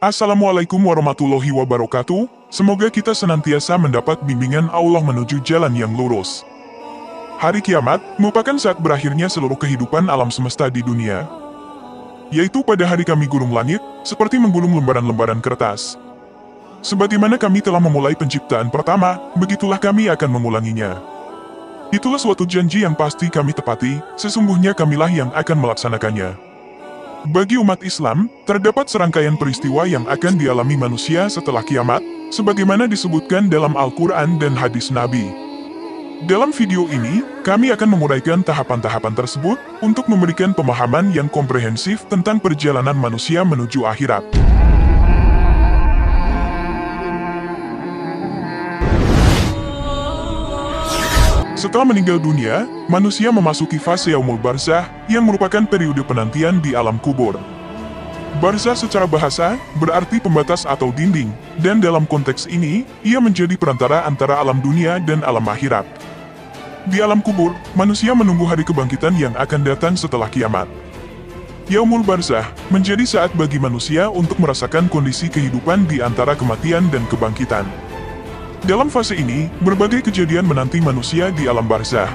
Assalamualaikum warahmatullahi wabarakatuh. Semoga kita senantiasa mendapat bimbingan Allah menuju jalan yang lurus. Hari kiamat merupakan saat berakhirnya seluruh kehidupan alam semesta di dunia, yaitu pada hari kami gulung langit, seperti menggulung lembaran-lembaran kertas. Sebagaimana kami telah memulai penciptaan pertama, begitulah kami akan mengulanginya. Itulah suatu janji yang pasti kami tepati, sesungguhnya kamilah yang akan melaksanakannya. Bagi umat Islam, terdapat serangkaian peristiwa yang akan dialami manusia setelah kiamat, sebagaimana disebutkan dalam Al-Quran dan hadis Nabi. Dalam video ini, kami akan menguraikan tahapan-tahapan tersebut untuk memberikan pemahaman yang komprehensif tentang perjalanan manusia menuju akhirat. Setelah meninggal dunia, manusia memasuki fase yaumul barzah yang merupakan periode penantian di alam kubur. Barzah secara bahasa berarti pembatas atau dinding, dan dalam konteks ini, ia menjadi perantara antara alam dunia dan alam akhirat. Di alam kubur, manusia menunggu hari kebangkitan yang akan datang setelah kiamat. Yaumul barzah menjadi saat bagi manusia untuk merasakan kondisi kehidupan di antara kematian dan kebangkitan. Dalam fase ini, berbagai kejadian menanti manusia di alam barzah.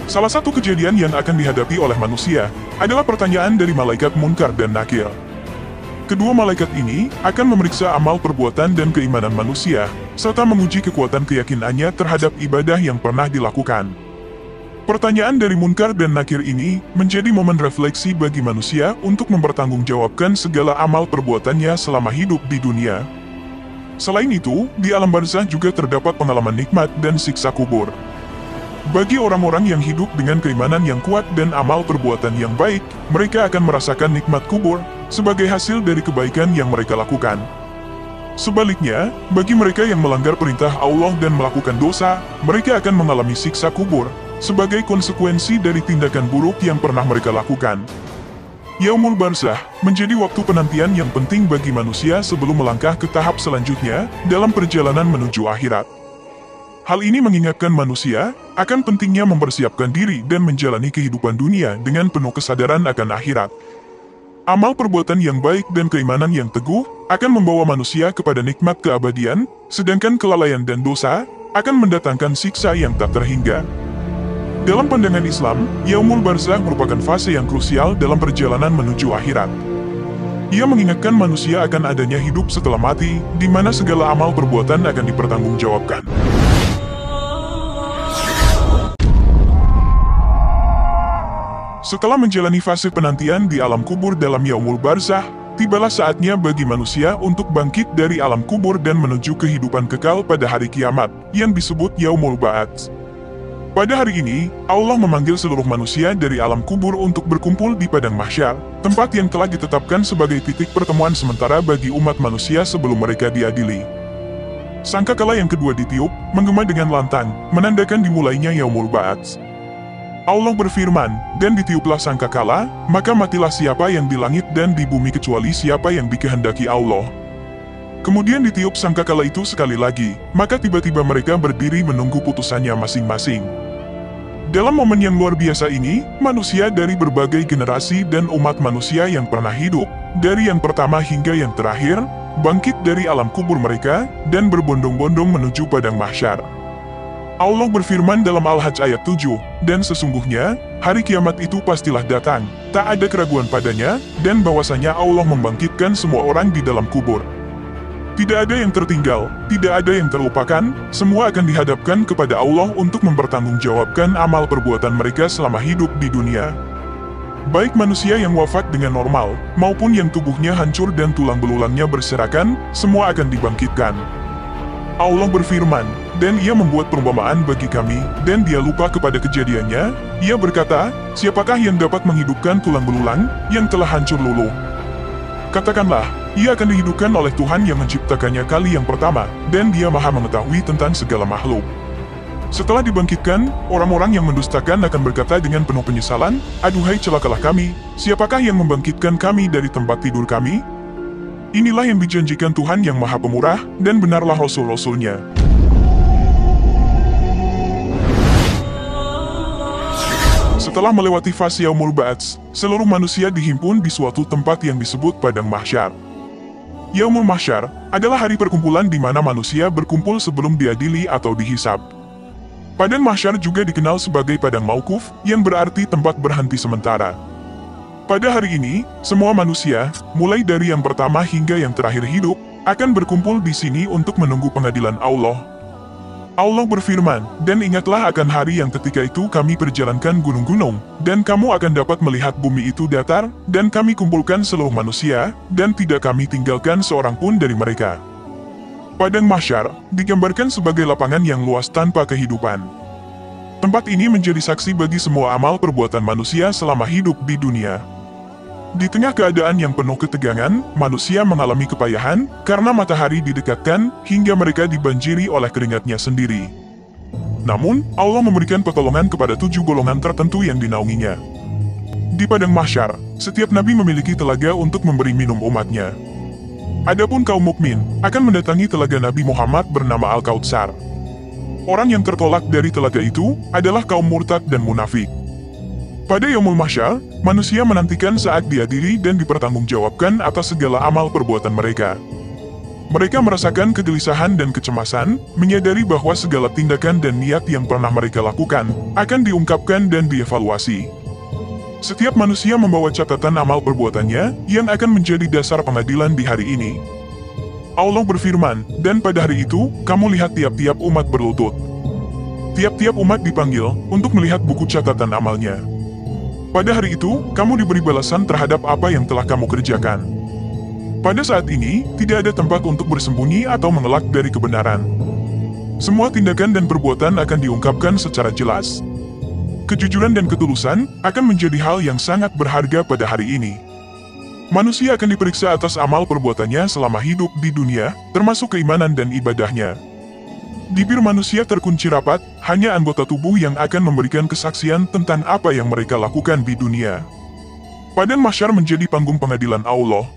Salah satu kejadian yang akan dihadapi oleh manusia adalah pertanyaan dari malaikat Munkar dan Nakir. Kedua malaikat ini akan memeriksa amal perbuatan dan keimanan manusia, serta menguji kekuatan keyakinannya terhadap ibadah yang pernah dilakukan. Pertanyaan dari Munkar dan Nakir ini menjadi momen refleksi bagi manusia untuk mempertanggungjawabkan segala amal perbuatannya selama hidup di dunia. Selain itu, di alam barzah juga terdapat pengalaman nikmat dan siksa kubur. Bagi orang-orang yang hidup dengan keimanan yang kuat dan amal perbuatan yang baik, mereka akan merasakan nikmat kubur sebagai hasil dari kebaikan yang mereka lakukan. Sebaliknya, bagi mereka yang melanggar perintah Allah dan melakukan dosa, mereka akan mengalami siksa kubur sebagai konsekuensi dari tindakan buruk yang pernah mereka lakukan. Yaumul barzah menjadi waktu penantian yang penting bagi manusia sebelum melangkah ke tahap selanjutnya dalam perjalanan menuju akhirat. Hal ini mengingatkan manusia akan pentingnya mempersiapkan diri dan menjalani kehidupan dunia dengan penuh kesadaran akan akhirat. Amal perbuatan yang baik dan keimanan yang teguh akan membawa manusia kepada nikmat keabadian, sedangkan kelalaian dan dosa akan mendatangkan siksa yang tak terhingga. Dalam pandangan Islam, yaumul barzah merupakan fase yang krusial dalam perjalanan menuju akhirat. Ia mengingatkan manusia akan adanya hidup setelah mati, di mana segala amal perbuatan akan dipertanggungjawabkan. Setelah menjalani fase penantian di alam kubur dalam yaumul barzah, tibalah saatnya bagi manusia untuk bangkit dari alam kubur dan menuju kehidupan kekal pada hari kiamat, yang disebut yaumul ba'ats. Pada hari ini, Allah memanggil seluruh manusia dari alam kubur untuk berkumpul di padang mahsyar, tempat yang telah ditetapkan sebagai titik pertemuan sementara bagi umat manusia sebelum mereka diadili. Sangkakala yang kedua ditiup, menggema dengan lantang, menandakan dimulainya yaumul ba'ats. Allah berfirman, dan ditiuplah sangkakala, maka matilah siapa yang di langit dan di bumi kecuali siapa yang dikehendaki Allah. Kemudian ditiup sangkakala itu sekali lagi, maka tiba-tiba mereka berdiri menunggu putusannya masing-masing. Dalam momen yang luar biasa ini, manusia dari berbagai generasi dan umat manusia yang pernah hidup, dari yang pertama hingga yang terakhir, bangkit dari alam kubur mereka, dan berbondong-bondong menuju padang mahsyar. Allah berfirman dalam Al-Hajj ayat 7, dan sesungguhnya, hari kiamat itu pastilah datang, tak ada keraguan padanya, dan bahwasanya Allah membangkitkan semua orang di dalam kubur. Tidak ada yang tertinggal, tidak ada yang terlupakan, semua akan dihadapkan kepada Allah untuk mempertanggungjawabkan amal perbuatan mereka selama hidup di dunia. Baik manusia yang wafat dengan normal, maupun yang tubuhnya hancur dan tulang belulangnya berserakan, semua akan dibangkitkan. Allah berfirman, dan ia membuat perumpamaan bagi kami, dan dia lupa kepada kejadiannya, ia berkata, siapakah yang dapat menghidupkan tulang belulang, yang telah hancur luluh? Katakanlah, ia akan dihidupkan oleh Tuhan yang menciptakannya kali yang pertama, dan dia maha mengetahui tentang segala makhluk. Setelah dibangkitkan, orang-orang yang mendustakan akan berkata dengan penuh penyesalan, aduhai celakalah kami, siapakah yang membangkitkan kami dari tempat tidur kami? Inilah yang dijanjikan Tuhan yang maha pemurah, dan benarlah Rasul-Rasulnya. Setelah melewati fase yaumul ba'ats, seluruh manusia dihimpun di suatu tempat yang disebut padang mahsyar. Yaumul Mahsyar adalah hari perkumpulan di mana manusia berkumpul sebelum diadili atau dihisab. Padang Mahsyar juga dikenal sebagai Padang Maukuf, yang berarti tempat berhenti sementara. Pada hari ini, semua manusia, mulai dari yang pertama hingga yang terakhir hidup, akan berkumpul di sini untuk menunggu pengadilan Allah. Allah berfirman, "Dan ingatlah akan hari yang ketika itu kami perjalankan gunung-gunung, dan kamu akan dapat melihat bumi itu datar, dan kami kumpulkan seluruh manusia, dan tidak kami tinggalkan seorang pun dari mereka." Padang Mahsyar digambarkan sebagai lapangan yang luas tanpa kehidupan. Tempat ini menjadi saksi bagi semua amal perbuatan manusia selama hidup di dunia. Di tengah keadaan yang penuh ketegangan, manusia mengalami kepayahan karena matahari didekatkan hingga mereka dibanjiri oleh keringatnya sendiri. Namun, Allah memberikan pertolongan kepada 7 golongan tertentu yang dinaunginya. Di Padang Mahsyar, setiap nabi memiliki telaga untuk memberi minum umatnya. Adapun kaum mukmin akan mendatangi telaga Nabi Muhammad bernama Al-Kautsar. Orang yang tertolak dari telaga itu adalah kaum murtad dan munafik. Pada Yaumul Mahsyar, manusia menantikan saat diadili dan dipertanggungjawabkan atas segala amal perbuatan mereka. Mereka merasakan kegelisahan dan kecemasan, menyadari bahwa segala tindakan dan niat yang pernah mereka lakukan akan diungkapkan dan dievaluasi. Setiap manusia membawa catatan amal perbuatannya yang akan menjadi dasar pengadilan di hari ini. Allah berfirman, "Dan pada hari itu, kamu lihat tiap-tiap umat berlutut." Tiap-tiap umat dipanggil untuk melihat buku catatan amalnya. Pada hari itu, kamu diberi balasan terhadap apa yang telah kamu kerjakan. Pada saat ini, tidak ada tempat untuk bersembunyi atau mengelak dari kebenaran. Semua tindakan dan perbuatan akan diungkapkan secara jelas. Kejujuran dan ketulusan akan menjadi hal yang sangat berharga pada hari ini. Manusia akan diperiksa atas amal perbuatannya selama hidup di dunia, termasuk keimanan dan ibadahnya. Bibir manusia terkunci rapat, hanya anggota tubuh yang akan memberikan kesaksian tentang apa yang mereka lakukan di dunia. Padang Mahsyar menjadi panggung pengadilan Allah.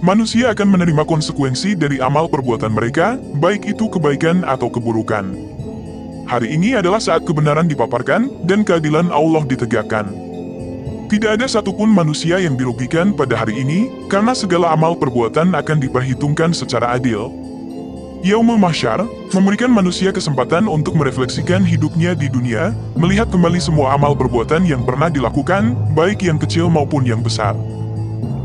Manusia akan menerima konsekuensi dari amal perbuatan mereka, baik itu kebaikan atau keburukan. Hari ini adalah saat kebenaran dipaparkan, dan keadilan Allah ditegakkan. Tidak ada satupun manusia yang dirugikan pada hari ini, karena segala amal perbuatan akan diperhitungkan secara adil. Yaumul Mahsyar memberikan manusia kesempatan untuk merefleksikan hidupnya di dunia, melihat kembali semua amal perbuatan yang pernah dilakukan, baik yang kecil maupun yang besar.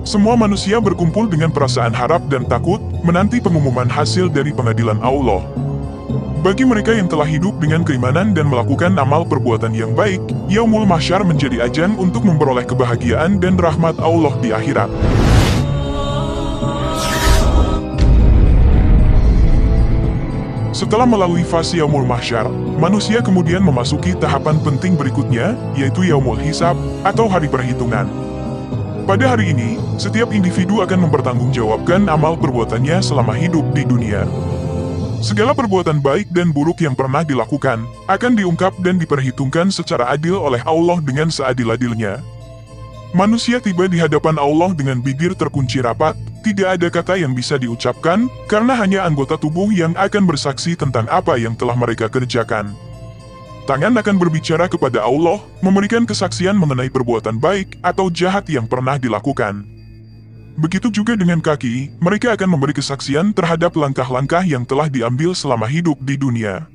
Semua manusia berkumpul dengan perasaan harap dan takut, menanti pengumuman hasil dari pengadilan Allah. Bagi mereka yang telah hidup dengan keimanan dan melakukan amal perbuatan yang baik, Yaumul Mahsyar menjadi ajang untuk memperoleh kebahagiaan dan rahmat Allah di akhirat. Setelah melalui fase Yaumul Mahsyar, manusia kemudian memasuki tahapan penting berikutnya, yaitu Yaumul Hisab, atau hari perhitungan. Pada hari ini, setiap individu akan mempertanggungjawabkan amal perbuatannya selama hidup di dunia. Segala perbuatan baik dan buruk yang pernah dilakukan, akan diungkap dan diperhitungkan secara adil oleh Allah dengan seadil-adilnya. Manusia tiba di hadapan Allah dengan bibir terkunci rapat, tidak ada kata yang bisa diucapkan, karena hanya anggota tubuh yang akan bersaksi tentang apa yang telah mereka kerjakan. Tangan akan berbicara kepada Allah, memberikan kesaksian mengenai perbuatan baik atau jahat yang pernah dilakukan. Begitu juga dengan kaki, mereka akan memberi kesaksian terhadap langkah-langkah yang telah diambil selama hidup di dunia.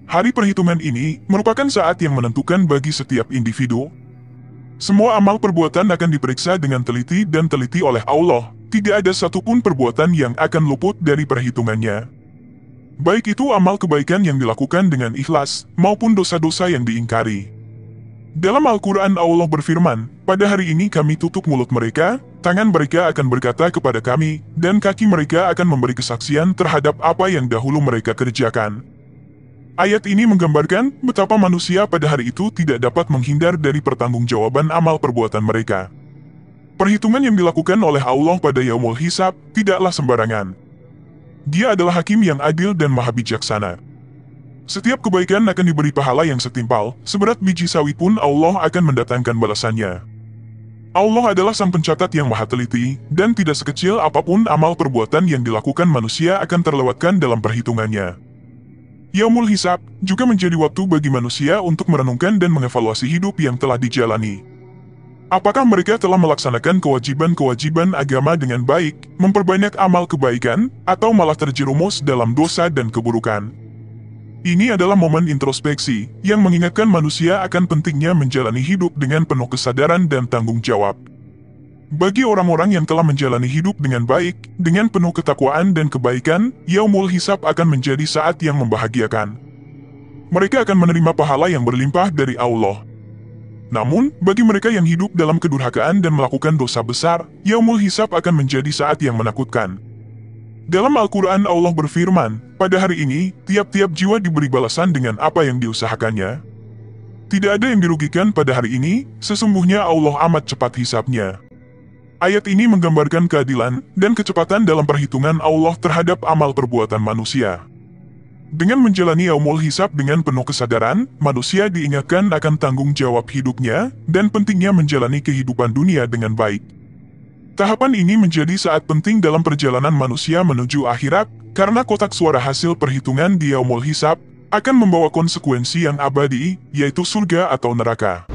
Hari perhitungan ini merupakan saat yang menentukan bagi setiap individu. Semua amal perbuatan akan diperiksa dengan teliti dan teliti oleh Allah. Tidak ada satupun perbuatan yang akan luput dari perhitungannya. Baik itu amal kebaikan yang dilakukan dengan ikhlas, maupun dosa-dosa yang diingkari. Dalam Al-Quran Allah berfirman, "Pada hari ini kami tutup mulut mereka, tangan mereka akan berkata kepada kami, dan kaki mereka akan memberi kesaksian terhadap apa yang dahulu mereka kerjakan." Ayat ini menggambarkan betapa manusia pada hari itu tidak dapat menghindar dari pertanggungjawaban amal perbuatan mereka. Perhitungan yang dilakukan oleh Allah pada Yaumul Hisab tidaklah sembarangan. Dia adalah hakim yang adil dan maha bijaksana. Setiap kebaikan akan diberi pahala yang setimpal, seberat biji sawi pun Allah akan mendatangkan balasannya. Allah adalah sang pencatat yang maha teliti, dan tidak sekecil apapun amal perbuatan yang dilakukan manusia akan terlewatkan dalam perhitungannya. Yaumul Hisab juga menjadi waktu bagi manusia untuk merenungkan dan mengevaluasi hidup yang telah dijalani. Apakah mereka telah melaksanakan kewajiban-kewajiban agama dengan baik, memperbanyak amal kebaikan, atau malah terjerumus dalam dosa dan keburukan? Ini adalah momen introspeksi yang mengingatkan manusia akan pentingnya menjalani hidup dengan penuh kesadaran dan tanggung jawab. Bagi orang-orang yang telah menjalani hidup dengan baik, dengan penuh ketakwaan dan kebaikan, Yaumul Hisab akan menjadi saat yang membahagiakan. Mereka akan menerima pahala yang berlimpah dari Allah. Namun, bagi mereka yang hidup dalam kedurhakaan dan melakukan dosa besar, Yaumul Hisab akan menjadi saat yang menakutkan. Dalam Al-Quran Allah berfirman, pada hari ini, tiap-tiap jiwa diberi balasan dengan apa yang diusahakannya. Tidak ada yang dirugikan pada hari ini, sesungguhnya Allah amat cepat hisabnya. Ayat ini menggambarkan keadilan dan kecepatan dalam perhitungan Allah terhadap amal perbuatan manusia. Dengan menjalani Yaumul Hisab dengan penuh kesadaran, manusia diingatkan akan tanggung jawab hidupnya dan pentingnya menjalani kehidupan dunia dengan baik. Tahapan ini menjadi saat penting dalam perjalanan manusia menuju akhirat, karena kotak suara hasil perhitungan di Yaumul Hisab akan membawa konsekuensi yang abadi, yaitu surga atau neraka.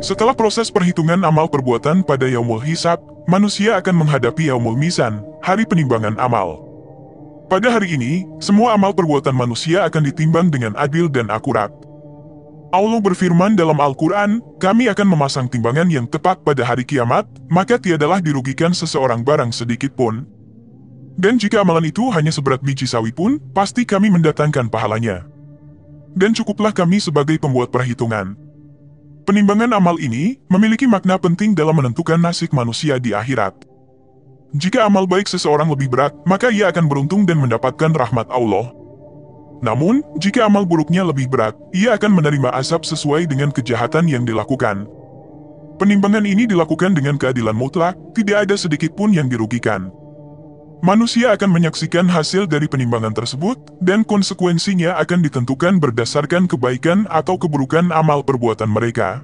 Setelah proses perhitungan amal perbuatan pada Yaumul Hisab, manusia akan menghadapi Yaumul Mizan, hari penimbangan amal. Pada hari ini, semua amal perbuatan manusia akan ditimbang dengan adil dan akurat. Allah berfirman dalam Al-Quran, kami akan memasang timbangan yang tepat pada hari kiamat, maka tiadalah dirugikan seseorang barang sedikit pun. Dan jika amalan itu hanya seberat biji sawi pun, pasti kami mendatangkan pahalanya. Dan cukuplah kami sebagai pembuat perhitungan. Penimbangan amal ini memiliki makna penting dalam menentukan nasib manusia di akhirat. Jika amal baik seseorang lebih berat, maka ia akan beruntung dan mendapatkan rahmat Allah. Namun, jika amal buruknya lebih berat, ia akan menerima azab sesuai dengan kejahatan yang dilakukan. Penimbangan ini dilakukan dengan keadilan mutlak, tidak ada sedikit pun yang dirugikan. Manusia akan menyaksikan hasil dari penimbangan tersebut, dan konsekuensinya akan ditentukan berdasarkan kebaikan atau keburukan amal perbuatan mereka.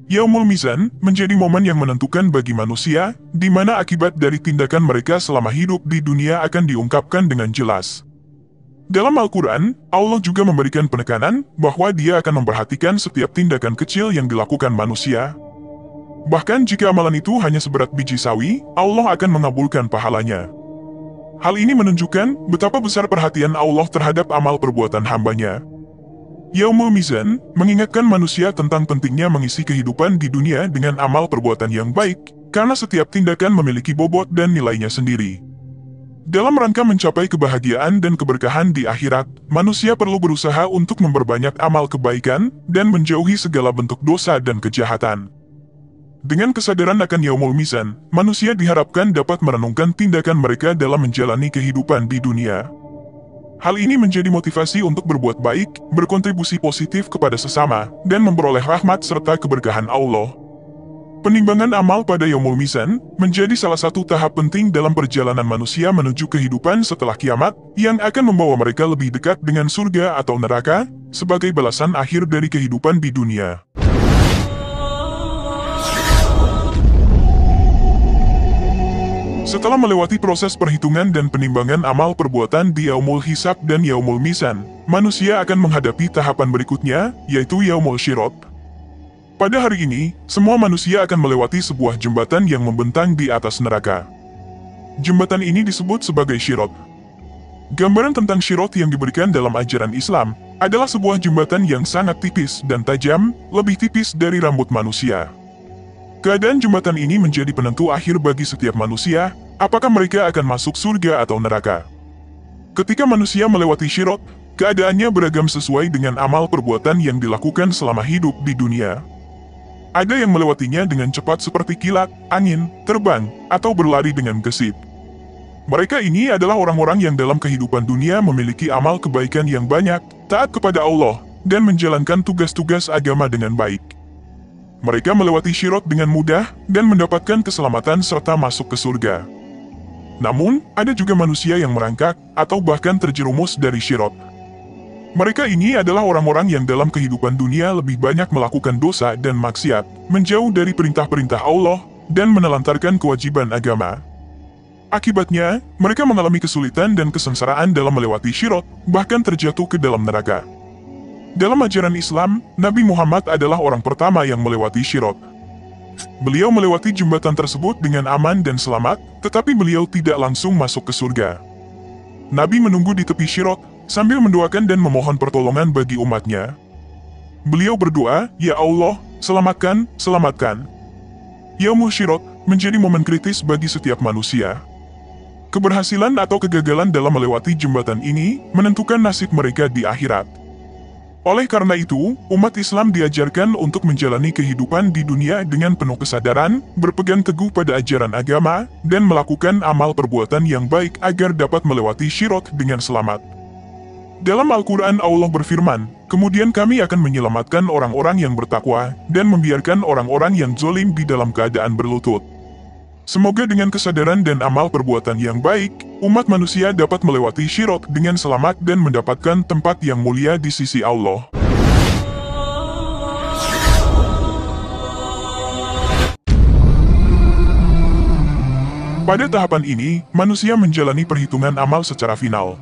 Yaumul Mizan menjadi momen yang menentukan bagi manusia, di mana akibat dari tindakan mereka selama hidup di dunia akan diungkapkan dengan jelas. Dalam Al-Quran, Allah juga memberikan penekanan bahwa Dia akan memperhatikan setiap tindakan kecil yang dilakukan manusia. Bahkan jika amalan itu hanya seberat biji sawi, Allah akan mengabulkan pahalanya. Hal ini menunjukkan betapa besar perhatian Allah terhadap amal perbuatan hambanya. Yaumul Mizan mengingatkan manusia tentang pentingnya mengisi kehidupan di dunia dengan amal perbuatan yang baik, karena setiap tindakan memiliki bobot dan nilainya sendiri. Dalam rangka mencapai kebahagiaan dan keberkahan di akhirat, manusia perlu berusaha untuk memperbanyak amal kebaikan dan menjauhi segala bentuk dosa dan kejahatan. Dengan kesadaran akan Yaumul Mizan, manusia diharapkan dapat merenungkan tindakan mereka dalam menjalani kehidupan di dunia. Hal ini menjadi motivasi untuk berbuat baik, berkontribusi positif kepada sesama, dan memperoleh rahmat serta keberkahan Allah. Penimbangan amal pada Yaumul Mizan menjadi salah satu tahap penting dalam perjalanan manusia menuju kehidupan setelah kiamat, yang akan membawa mereka lebih dekat dengan surga atau neraka, sebagai balasan akhir dari kehidupan di dunia. Setelah melewati proses perhitungan dan penimbangan amal perbuatan di Yaumul Hisab dan Yaumul Mizan, manusia akan menghadapi tahapan berikutnya, yaitu Yaumul Syirot. Pada hari ini, semua manusia akan melewati sebuah jembatan yang membentang di atas neraka. Jembatan ini disebut sebagai Syirot. Gambaran tentang Syirot yang diberikan dalam ajaran Islam adalah sebuah jembatan yang sangat tipis dan tajam, lebih tipis dari rambut manusia. Keadaan jembatan ini menjadi penentu akhir bagi setiap manusia, apakah mereka akan masuk surga atau neraka. Ketika manusia melewati Syirot, keadaannya beragam sesuai dengan amal perbuatan yang dilakukan selama hidup di dunia. Ada yang melewatinya dengan cepat seperti kilat, angin, terbang, atau berlari dengan gesit. Mereka ini adalah orang-orang yang dalam kehidupan dunia memiliki amal kebaikan yang banyak, taat kepada Allah, dan menjalankan tugas-tugas agama dengan baik. Mereka melewati Syirot dengan mudah dan mendapatkan keselamatan serta masuk ke surga. Namun, ada juga manusia yang merangkak atau bahkan terjerumus dari Syirot. Mereka ini adalah orang-orang yang dalam kehidupan dunia lebih banyak melakukan dosa dan maksiat, menjauh dari perintah-perintah Allah, dan menelantarkan kewajiban agama. Akibatnya, mereka mengalami kesulitan dan kesengsaraan dalam melewati Syirot, bahkan terjatuh ke dalam neraka. Dalam ajaran Islam, Nabi Muhammad adalah orang pertama yang melewati Sirat. Beliau melewati jembatan tersebut dengan aman dan selamat, tetapi beliau tidak langsung masuk ke surga. Nabi menunggu di tepi Sirat, sambil mendoakan dan memohon pertolongan bagi umatnya. Beliau berdoa, "Ya Allah, selamatkan, selamatkan." Yaumul Sirat menjadi momen kritis bagi setiap manusia. Keberhasilan atau kegagalan dalam melewati jembatan ini menentukan nasib mereka di akhirat. Oleh karena itu, umat Islam diajarkan untuk menjalani kehidupan di dunia dengan penuh kesadaran, berpegang teguh pada ajaran agama, dan melakukan amal perbuatan yang baik agar dapat melewati Sirat dengan selamat. Dalam Al-Quran Allah berfirman, "Kemudian kami akan menyelamatkan orang-orang yang bertakwa, dan membiarkan orang-orang yang zalim di dalam keadaan berlutut." Semoga dengan kesadaran dan amal perbuatan yang baik, umat manusia dapat melewati Sirat dengan selamat dan mendapatkan tempat yang mulia di sisi Allah. Pada tahapan ini, manusia menjalani perhitungan amal secara final.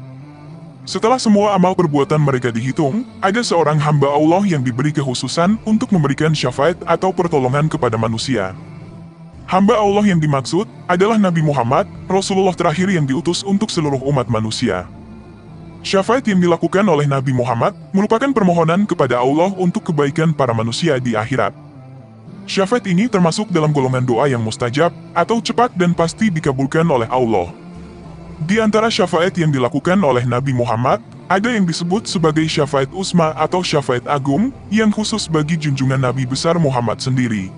Setelah semua amal perbuatan mereka dihitung, ada seorang hamba Allah yang diberi kekhususan untuk memberikan syafaat atau pertolongan kepada manusia. Hamba Allah yang dimaksud adalah Nabi Muhammad, Rasulullah terakhir yang diutus untuk seluruh umat manusia. Syafaat yang dilakukan oleh Nabi Muhammad merupakan permohonan kepada Allah untuk kebaikan para manusia di akhirat. Syafaat ini termasuk dalam golongan doa yang mustajab atau cepat dan pasti dikabulkan oleh Allah. Di antara syafaat yang dilakukan oleh Nabi Muhammad, ada yang disebut sebagai syafaat Uzma atau syafaat agung yang khusus bagi junjungan Nabi besar Muhammad sendiri.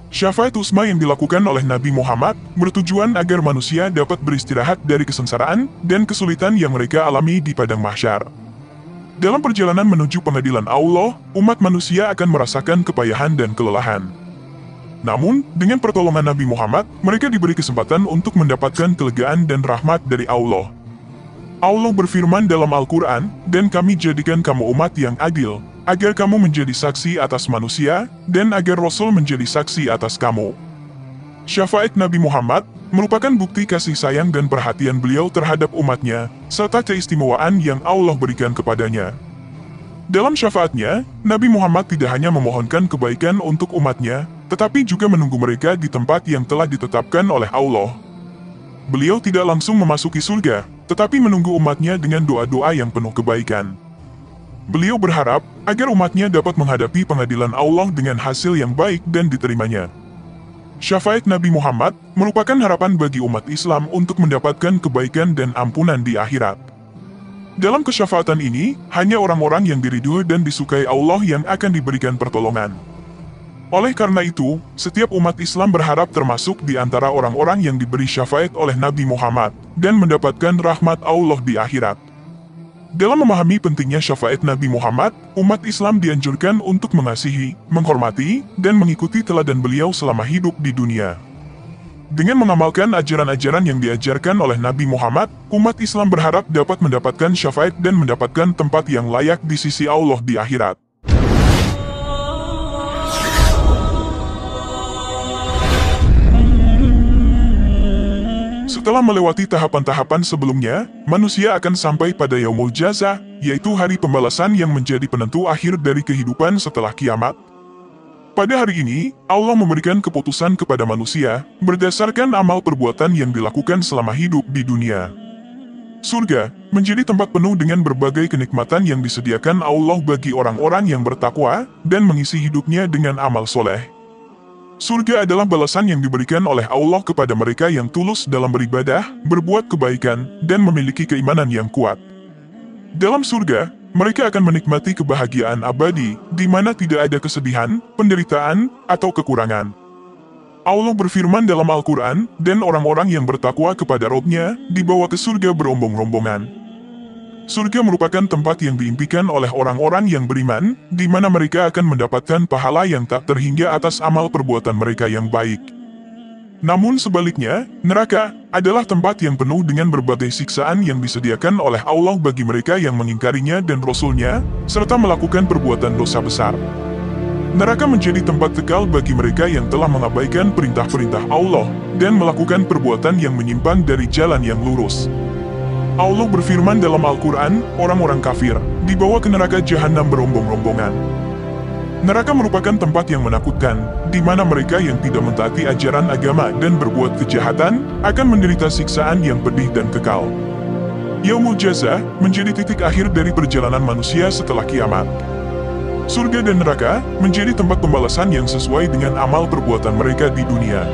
Syafaat Uzma yang dilakukan oleh Nabi Muhammad bertujuan agar manusia dapat beristirahat dari kesengsaraan dan kesulitan yang mereka alami di padang mahsyar. Dalam perjalanan menuju pengadilan Allah, umat manusia akan merasakan kepayahan dan kelelahan. Namun, dengan pertolongan Nabi Muhammad, mereka diberi kesempatan untuk mendapatkan kelegaan dan rahmat dari Allah. Allah berfirman dalam Al-Quran, "Dan kami jadikan kamu umat yang adil, agar kamu menjadi saksi atas manusia, dan agar Rasul menjadi saksi atas kamu." Syafaat Nabi Muhammad merupakan bukti kasih sayang dan perhatian beliau terhadap umatnya, serta keistimewaan yang Allah berikan kepadanya. Dalam syafaatnya, Nabi Muhammad tidak hanya memohonkan kebaikan untuk umatnya, tetapi juga menunggu mereka di tempat yang telah ditetapkan oleh Allah. Beliau tidak langsung memasuki surga, tetapi menunggu umatnya dengan doa-doa yang penuh kebaikan. Beliau berharap agar umatnya dapat menghadapi pengadilan Allah dengan hasil yang baik dan diterimanya. Syafaat Nabi Muhammad merupakan harapan bagi umat Islam untuk mendapatkan kebaikan dan ampunan di akhirat. Dalam kesyafaatan ini, hanya orang-orang yang diridhoi dan disukai Allah yang akan diberikan pertolongan. Oleh karena itu, setiap umat Islam berharap termasuk di antara orang-orang yang diberi syafaat oleh Nabi Muhammad dan mendapatkan rahmat Allah di akhirat. Dalam memahami pentingnya syafaat Nabi Muhammad, umat Islam dianjurkan untuk mengasihi, menghormati, dan mengikuti teladan beliau selama hidup di dunia. Dengan mengamalkan ajaran-ajaran yang diajarkan oleh Nabi Muhammad, umat Islam berharap dapat mendapatkan syafaat dan mendapatkan tempat yang layak di sisi Allah di akhirat. Setelah melewati tahapan-tahapan sebelumnya, manusia akan sampai pada Yaumul Jaza, yaitu hari pembalasan yang menjadi penentu akhir dari kehidupan setelah kiamat. Pada hari ini, Allah memberikan keputusan kepada manusia, berdasarkan amal perbuatan yang dilakukan selama hidup di dunia. Surga menjadi tempat penuh dengan berbagai kenikmatan yang disediakan Allah bagi orang-orang yang bertakwa, dan mengisi hidupnya dengan amal soleh. Surga adalah balasan yang diberikan oleh Allah kepada mereka yang tulus dalam beribadah, berbuat kebaikan, dan memiliki keimanan yang kuat. Dalam surga, mereka akan menikmati kebahagiaan abadi, di mana tidak ada kesedihan, penderitaan, atau kekurangan. Allah berfirman dalam Al-Quran, "Dan orang-orang yang bertakwa kepada Rabb-Nya dibawa ke surga berombong-rombongan." Surga merupakan tempat yang diimpikan oleh orang-orang yang beriman, di mana mereka akan mendapatkan pahala yang tak terhingga atas amal perbuatan mereka yang baik. Namun sebaliknya, neraka adalah tempat yang penuh dengan berbagai siksaan yang disediakan oleh Allah bagi mereka yang mengingkarinya dan Rasul-Nya, serta melakukan perbuatan dosa besar. Neraka menjadi tempat kekal bagi mereka yang telah mengabaikan perintah-perintah Allah, dan melakukan perbuatan yang menyimpang dari jalan yang lurus. Allah berfirman dalam Al-Quran, orang-orang kafir dibawa ke neraka jahanam berombong-rombongan. Neraka merupakan tempat yang menakutkan, di mana mereka yang tidak mentaati ajaran agama dan berbuat kejahatan akan menderita siksaan yang pedih dan kekal. Yaumul Jaza menjadi titik akhir dari perjalanan manusia setelah kiamat. Surga dan neraka menjadi tempat pembalasan yang sesuai dengan amal perbuatan mereka di dunia.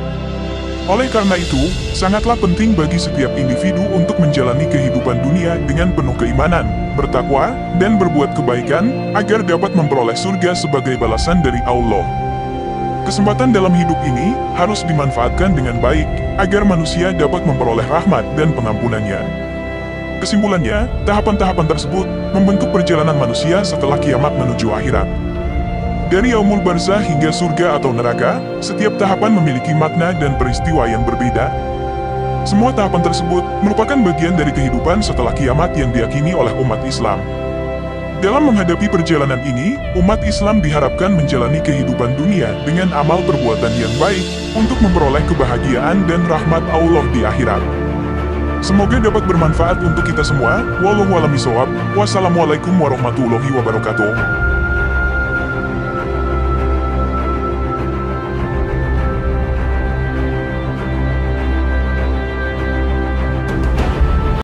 Oleh karena itu, sangatlah penting bagi setiap individu untuk menjalani kehidupan dunia dengan penuh keimanan, bertakwa, dan berbuat kebaikan, agar dapat memperoleh surga sebagai balasan dari Allah. Kesempatan dalam hidup ini harus dimanfaatkan dengan baik, agar manusia dapat memperoleh rahmat dan pengampunannya. Kesimpulannya, tahapan-tahapan tersebut membentuk perjalanan manusia setelah kiamat menuju akhirat. Dari yaumul barzah hingga surga atau neraka, setiap tahapan memiliki makna dan peristiwa yang berbeda. Semua tahapan tersebut merupakan bagian dari kehidupan setelah kiamat yang diyakini oleh umat Islam. Dalam menghadapi perjalanan ini, umat Islam diharapkan menjalani kehidupan dunia dengan amal perbuatan yang baik untuk memperoleh kebahagiaan dan rahmat Allah di akhirat. Semoga dapat bermanfaat untuk kita semua. Wallahu a'lam bishawab. Wassalamualaikum warahmatullahi wabarakatuh.